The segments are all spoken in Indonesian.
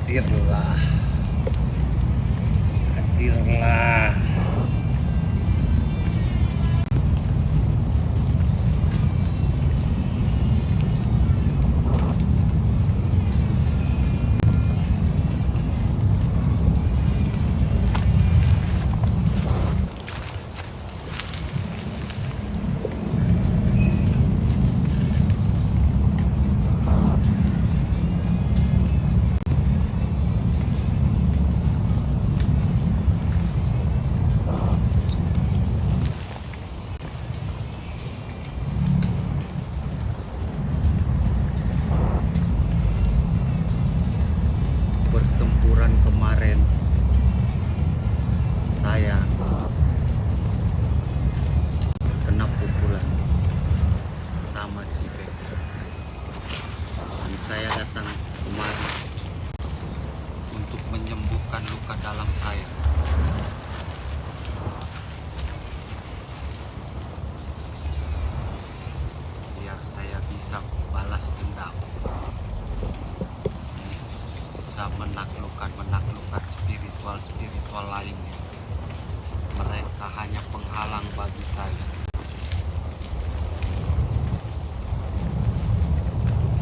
hadirlah, hadirlah. Pertempuran kemarin saya kena pukulan sama si Peter, dan saya datang kemari untuk menyembuhkan luka dalam saya. Biar saya bisa balas dendam, bisa menaklukkan spiritual lainnya. Mereka hanya penghalang bagi saya.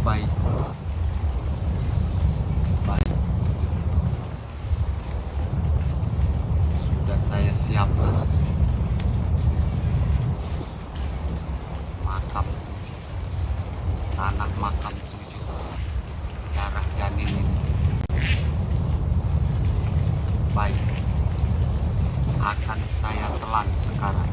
Baik, baik, sudah saya siapkan makam 7, tanah makam 7, darah janin ini. Baik, akan saya telan sekarang.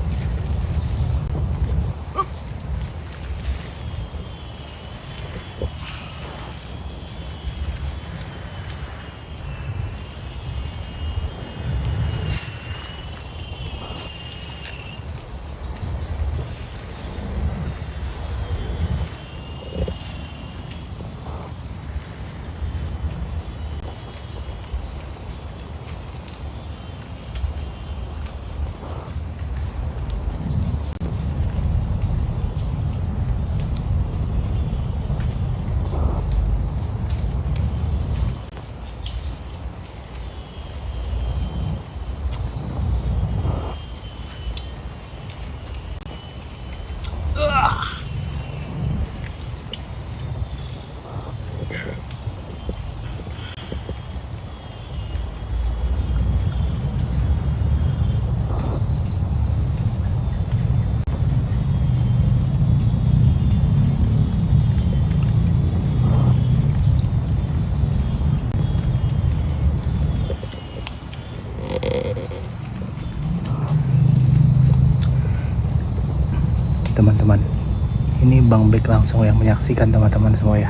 Teman-teman, ini Bang Bek langsung yang menyaksikan, teman-teman semua ya.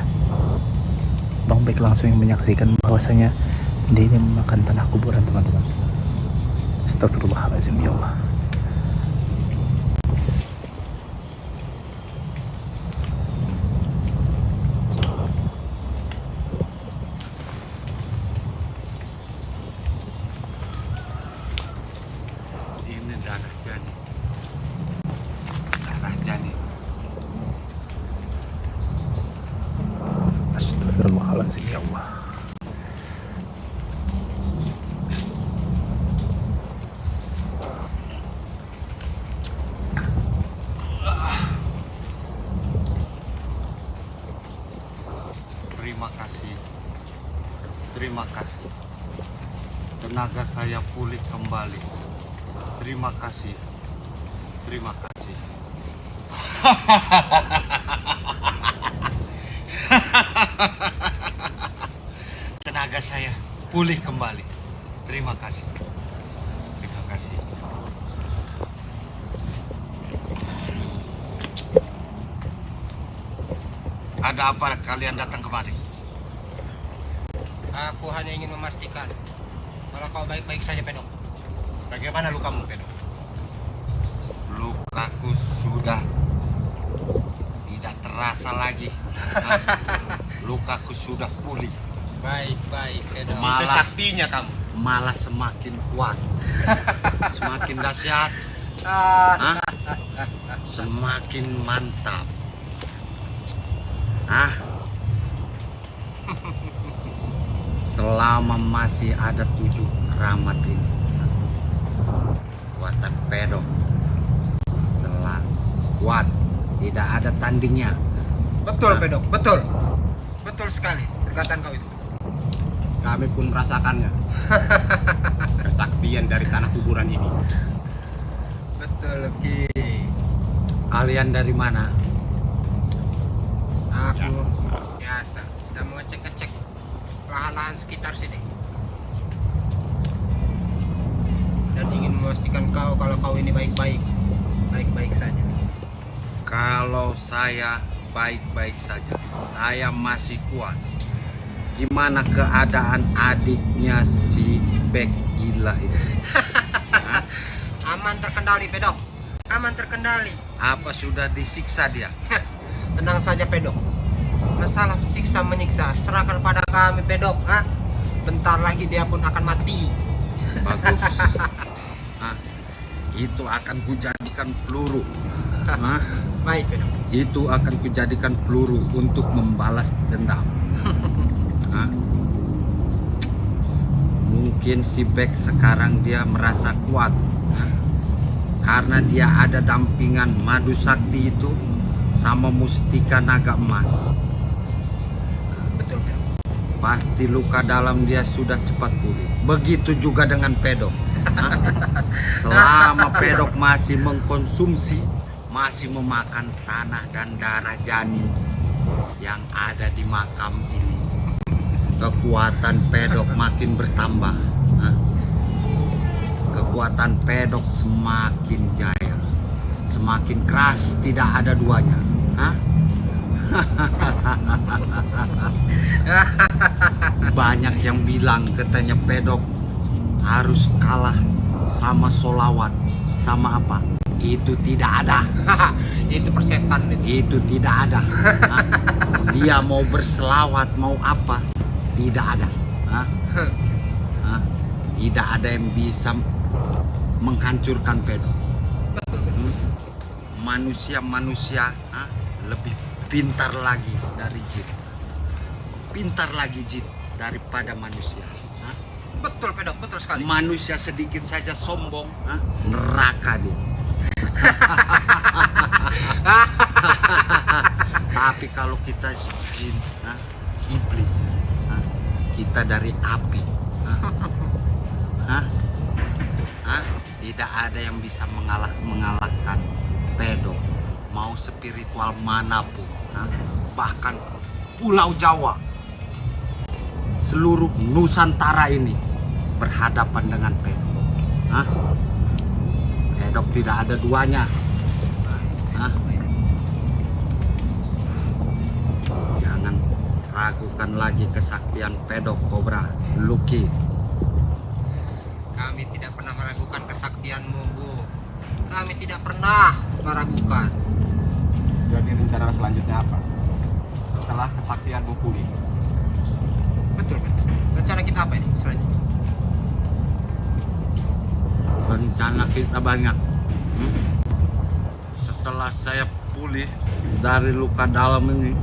Bang Bek langsung yang menyaksikan bahwasanya dia ini memakan tanah kuburan, teman-teman. Astagfirullahaladzim, ya Allah. Ini darah janin. Astagfirullahaladzim, ya Allah. Terima kasih. Tenaga saya pulih kembali. Terima kasih. Terima kasih. Tenaga saya pulih kembali. Terima kasih. Terima kasih. Ada apa kalian datang kemari? Aku hanya ingin memastikan kalau kau baik-baik saja, Pedok. Bagaimana lukamu, Pedok? Lukaku sudah tidak terasa lagi. Lukaku sudah pulih. Baik-baik, Pedok. Malah- Itu saktinya kamu. Malah semakin kuat. Semakin dahsyat. Hah? Semakin mantap. selama masih ada 7 keramat ini, kekuatan pedok selalu kuat, tidak ada tandingnya. Betul, Nah. Pedok, betul. Betul sekali perkataan kau itu. Kami pun merasakannya. Kesaktian dari tanah kuburan ini. Betul, Ki. Kalian dari mana? Aku biasa sedang mengecek-ngecek lahan-lahan sekitar sini. Dan ingin memastikan kalau kau ini baik-baik. Baik-baik saja. Kalau saya baik-baik saja, saya masih kuat. Gimana keadaan adiknya si Bek gila itu? Hah? Aman terkendali, Pedok. Aman terkendali. Apa sudah disiksa dia? Tenang saja, Pedok. Masalah siksa menyiksa serahkan pada kami, Pedok. Hah? Bentar lagi dia pun akan mati. Bagus. Hah? Itu akan kujadikan peluru. Hah? Baik, Pedok. Itu akan kujadikan peluru untuk membalas dendam. Hah? Mungkin si Bek sekarang dia merasa kuat karena dia ada dampingan madu sakti itu sama mustika naga emas. Betul, Pedok. Pasti luka dalam dia sudah cepat pulih. Begitu juga dengan Pedok. Hah? Selama Pedok masih mengkonsumsi, masih memakan tanah dan darah janin yang ada di makam ini, kekuatan Pedok makin bertambah. Hah? Kekuatan Pedok semakin jaya, semakin keras, tidak ada duanya. Hah? Banyak yang bilang katanya Pedok harus kalah sama solawat, sama apa? Itu tidak ada. Itu persetan itu. Itu tidak ada. Hah? Dia mau berselawat mau apa? Tidak ada. Hah? Hah? Tidak ada yang bisa menghancurkan Pedok. Hmm? Manusia-manusia lebih pintar lagi dari jin. Pintar lagi jin daripada manusia. Hah? Betul, Pedok, betul sekali. Manusia sedikit saja sombong, neraka dia. Tapi kalau kita jin, iblis, kita dari api, tidak ada yang bisa mengalahkan Pedok. Mau spiritual manapun, bahkan Pulau Jawa, seluruh Nusantara ini berhadapan dengan Pedok. Pedok tidak ada duanya. Jangan ragukan lagi kesaktian Pedok Cobra Lucky. Kami tidak pernah meragukan kesaktianmu, Bu. Kami tidak pernah meragukan. Jadi rencana selanjutnya apa? Setelah kesaktianmu pulih. Betul, betul. Rencana kita apa ini selanjutnya? Rencana kita banyak. Setelah saya pulih dari luka dalam ini,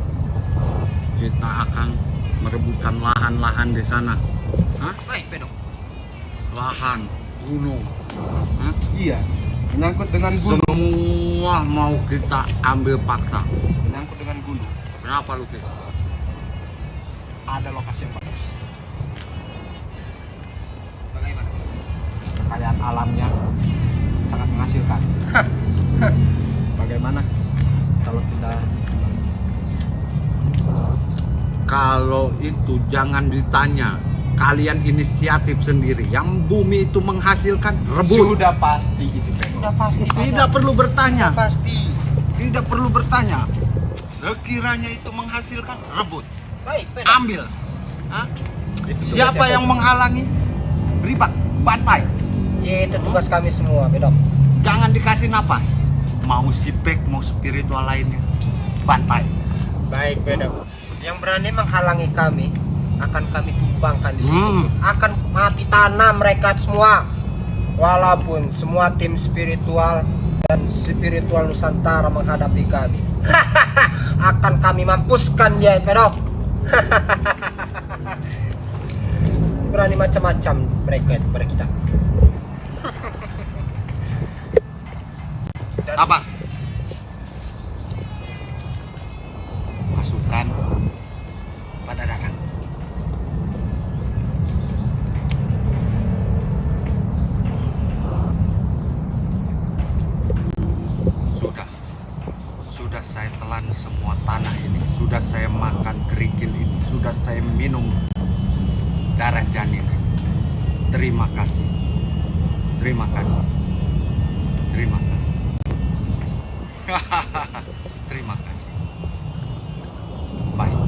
kita akan merebutkan lahan-lahan di sana. Baik, Pedok. Lahan, gunung, Iya, menyangkut dengan gunung. semua mau kita ambil paksa. Menyangkut dengan gunung. Kenapa Luki? Ada lokasi yang bagus. Bagaimana? Kekayaan alamnya sangat menghasilkan. Bagaimana kalau kita Kalau itu jangan ditanya, kalian inisiatif sendiri. Yang bumi itu menghasilkan, rebut. sudah pasti itu, Pedok. Sudah pasti. Tidak perlu bertanya. Pasti. Tidak perlu bertanya. Sekiranya itu menghasilkan, rebut. Baik, Pedok. Ambil. Itu tugas Siapa yang pokok. menghalangi? Ribat, bantai. Itu tugas kami semua, Pedok. Jangan dikasih napas. Mau sipek, mau spiritual lainnya, bantai. Baik, Pedok. Yang berani menghalangi kami akan kami tumbangkan di sini. Akan mati tanah mereka semua. Walaupun semua tim spiritual dan spiritual Nusantara menghadapi kami, akan kami mampuskan dia, Pedok. macam-macam mereka itu pada kita. Apa? Pasukan pada datang. Sudah saya telan semua tanah ini. Sudah saya makan kerikil ini. Sudah saya minum darah janin. Terima kasih. Terima kasih. Terima kasih. Terima kasih. Baik.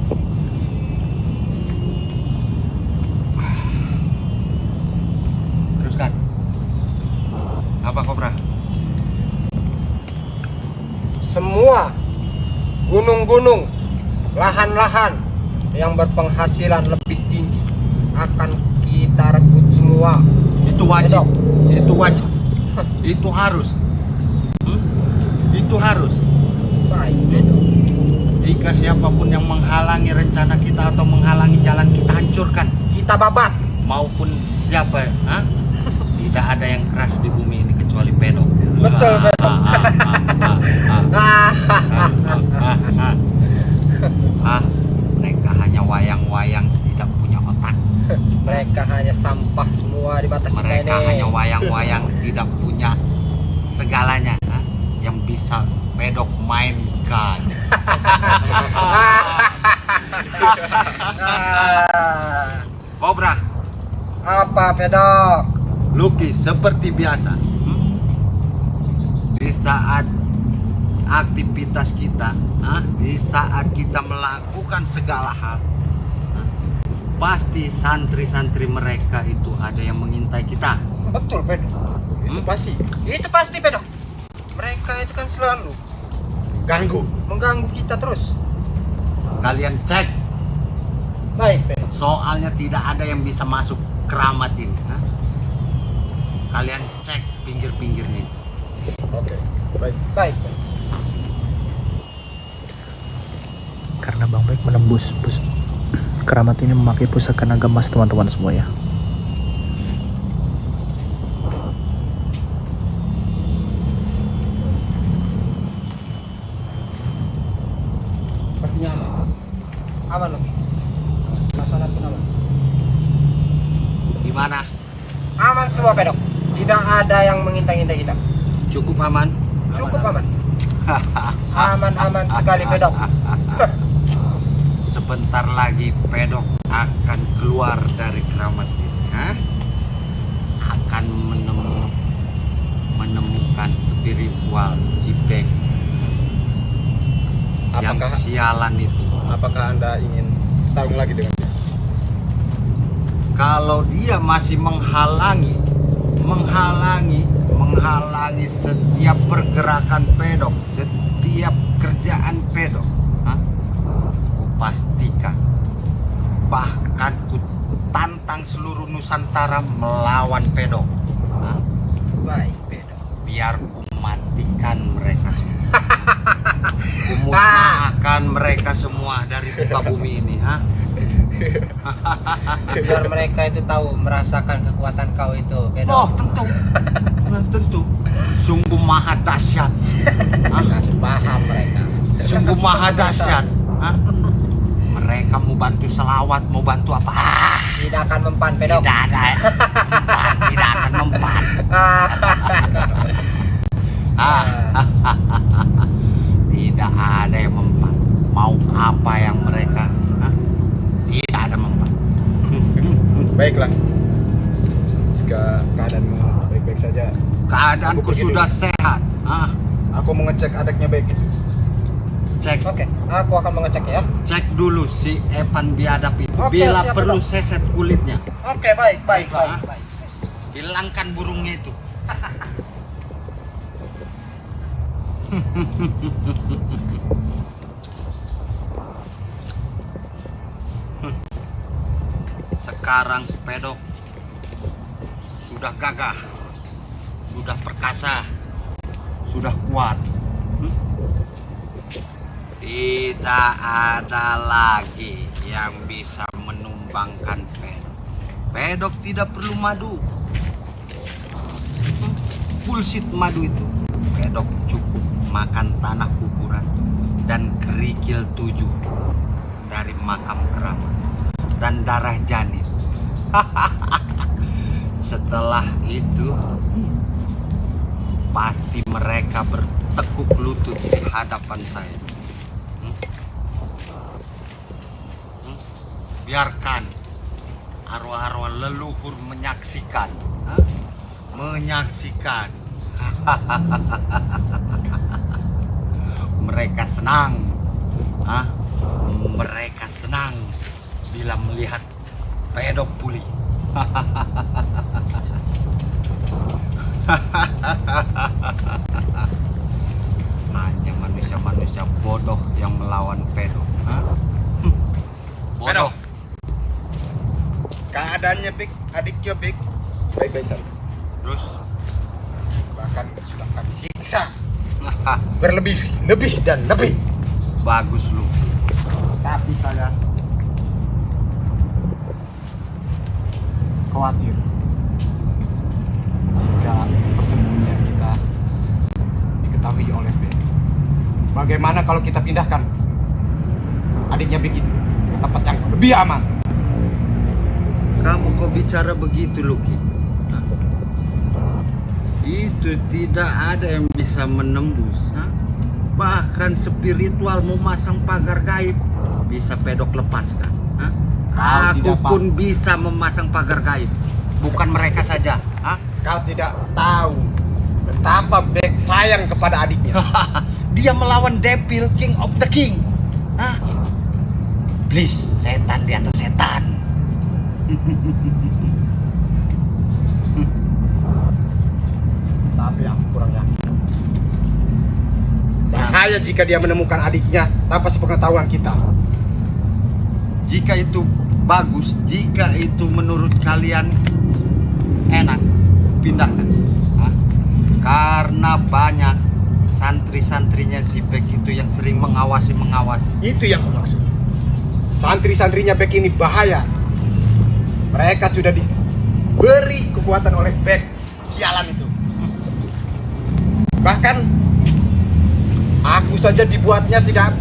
Teruskan. Apa Kobra? Semua gunung-gunung, lahan-lahan yang berpenghasilan lebih tinggi akan kita rebut semua. Itu wajib. Bedok. Itu wajib. Itu harus. Itu harus. Baik, Bedok. Jika siapapun yang menghalangi rencana kita atau menghalangi jalan kita, hancurkan. Kita babat. Maupun siapa, tidak ada yang keras di bumi ini kecuali pedok. Betul, Bedok. Mereka hanya wayang-wayang, tidak punya otak. Mereka hanya sampah semua di mata kita Mereka ini. hanya wayang-wayang, tidak punya segalanya yang bisa pedok mainkan. Kobra, Apa, Bedok? Lucky seperti biasa. Di saat aktivitas kita, di saat kita melakukan segala hal, pasti santri-santri mereka itu ada yang mengintai kita. Betul, Bedok. Itu pasti. Itu pasti, Bedok. Mereka itu kan selalu mengganggu kita terus. Kalian cek, Baik, Bedok. soalnya tidak ada yang bisa masuk keramat ini. Kalian cek pinggir-pinggirnya. Oke. Baik. Karena Bang Bek menembus keramat ini memakai pusaka naga emas teman-teman semua ya. Sepertinya aman. Aman lagi. Masalah pun aman. Gimana? Aman semua, Bedok. Tidak ada yang mengintai-intai kita. Cukup aman? Cukup aman. Aman sekali, Bedok. Sebentar lagi pedok akan keluar dari keramat ini. Akan menemukan spiritual si Bek yang sialan itu. Apakah Anda ingin tarung lagi dengan dia? Kalau dia masih menghalangi setiap pergerakan pedok, setiap kerjaan pedok, pastikan, bahkan ku tantang seluruh Nusantara melawan pedok. Baik, Bedok. Biar ku matikan mereka semua. Ku musnahkan mereka semua dari muka bumi ini. Biar mereka itu tahu, merasakan kekuatan kau itu, Bedok. Oh, tentu. Sungguh maha dahsyat. Masih paham mereka. Sungguh maha dahsyat. Mereka mau bantu selawat, mau bantu apa? Tidak akan mempan, Bedok. Tidak ada mempan, tidak akan mempan. Tidak ada yang mempan. Mau apa yang mereka? Tidak ada mempan. Baiklah. Jika keadaanmu baik-baik saja, Keadaanku sudah sehat. aku mengecek adiknya baik itu. Cek, Oke, aku akan mengecek ya. cek dulu si Evan biadab itu. Oke, Bila siap, perlu Dok. seset kulitnya. Oke, baik. Hilangkan burungnya itu. Sekarang pedok sudah gagah, sudah perkasa, sudah kuat. Tidak ada lagi yang bisa menumbangkan pedok. Pedok tidak perlu madu. Bullshit madu itu. Pedok cukup makan tanah kuburan dan kerikil 7 dari makam keramat dan darah janin. Setelah itu pasti mereka bertekuk lutut di hadapan saya. Biarkan arwah-arwah leluhur menyaksikan. Menyaksikan. Mereka senang. Mereka senang bila melihat pedok pulih. Hanya manusia-manusia bodoh yang melawan pedok. Bodoh. Keadaannya Bek, adiknya Bek baik-baik saja. Terus Bahkan sudah kami siksa lebih dan lebih. bagus lu. Tapi saya khawatir jika persembunyian kita diketahui oleh Bek. Bagaimana kalau kita pindahkan adiknya Bek itu ke tempat yang lebih aman? Kamu kok bicara begitu, Luki? Itu tidak ada yang bisa menembus. Bahkan spiritual memasang pagar gaib bisa pedok lepaskan. Aku tidak, Pak. pun bisa memasang pagar gaib. Bukan mereka saja. Kau tidak tahu betapa Bek sayang kepada adiknya. Dia melawan Devil, King of the King. Please, setan di atas setan. Tapi aku kurang yakin. Bahaya jika dia menemukan adiknya tanpa sepengetahuan kita. Jika itu bagus, jika itu menurut kalian enak, pindahkan. Karena banyak santri-santrinya si Bek itu yang sering mengawasi. Itu yang aku maksud. Santri-santrinya Bek ini bahaya. Mereka sudah diberi kekuatan oleh Bek sialan itu. Bahkan aku saja dibuatnya tidak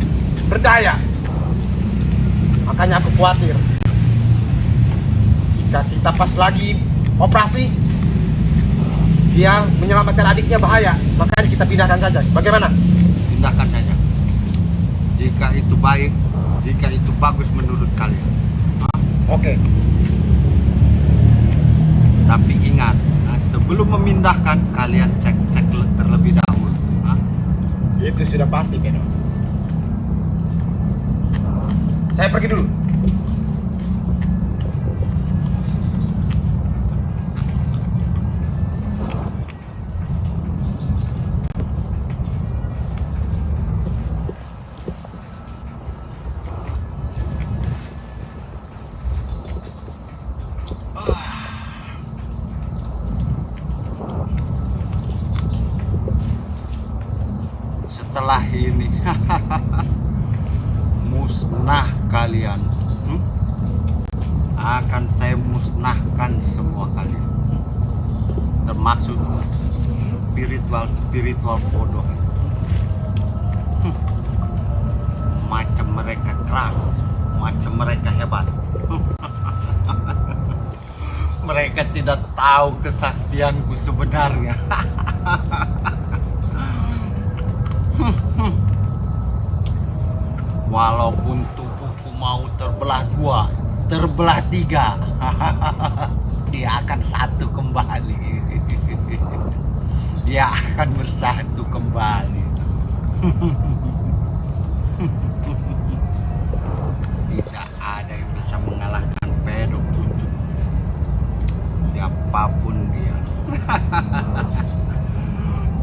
berdaya. Makanya aku khawatir jika kita pas lagi operasi dia menyelamatkan adiknya bahaya. Makanya kita pindahkan saja. Bagaimana? Pindahkan saja. Jika itu baik, jika itu bagus menurut kalian. Oke. Tapi ingat, sebelum memindahkan kalian cek terlebih dahulu. Itu sudah pasti, Pedok. Saya pergi dulu. Setelah ini musnah kalian. Akan saya musnahkan semua kalian, termasuk spiritual bodoh. Macam mereka keras, macam mereka hebat. Mereka tidak tahu kesaktianku sebenarnya. Walaupun tubuhku mau terbelah 2, terbelah 3, dia akan satu kembali. Dia akan bersatu kembali. Tidak ada yang bisa mengalahkan pedok tujuh. Siapapun dia.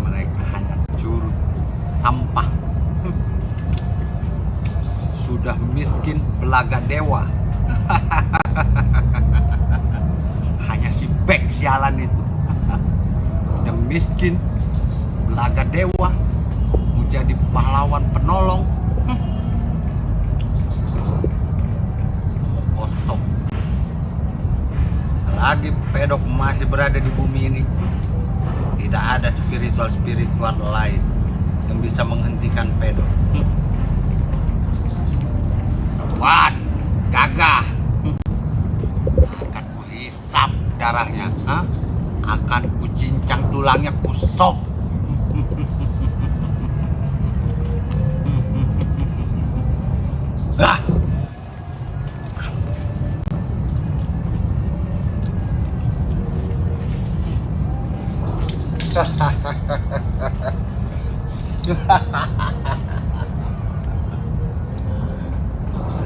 Mereka hanya curut, sampah. Sudah miskin belaga dewa. Hanya si Bek sialan itu. Sudah miskin belaga dewa, menjadi pahlawan penolong. Kosong. selagi pedok masih berada di bumi ini, tidak ada spiritual lain yang bisa menghentikan pedok. Kuat, gagah, akan kuhisap darahnya, akan kucincang tulangnya, kusok. Ah!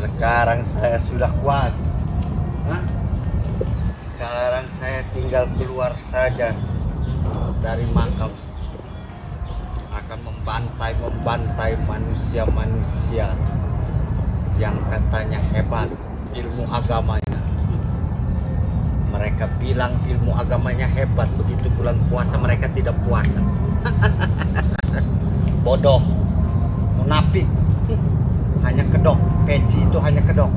Sekarang saya sudah kuat. Sekarang saya tinggal keluar saja dari makam, akan membantai manusia-manusia yang katanya hebat ilmu agamanya. Mereka bilang ilmu agamanya hebat, begitu bulan puasa mereka tidak puasa. Bodoh, munafik, hanya kedok. Peci itu hanya kedok.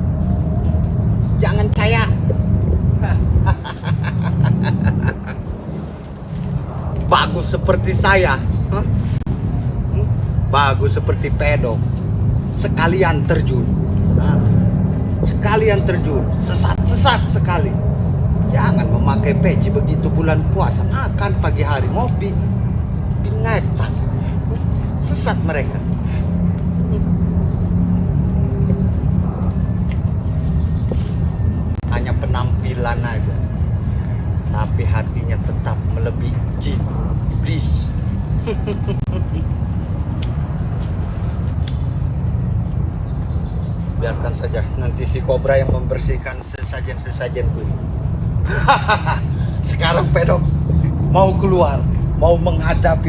Jangan percaya. Bagus seperti saya, bagus seperti pedok, sekalian terjun, sesat sekali. Jangan memakai peci begitu bulan puasa, makan pagi hari, ngopi, binatang, sesat mereka. Hanya penampilan aja, tapi hatinya tetap melebihi jin, iblis. Biarkan saja nanti si kobra yang membersihkan sesajen-sesajenku. Sekarang pedok mau keluar, mau menghadapi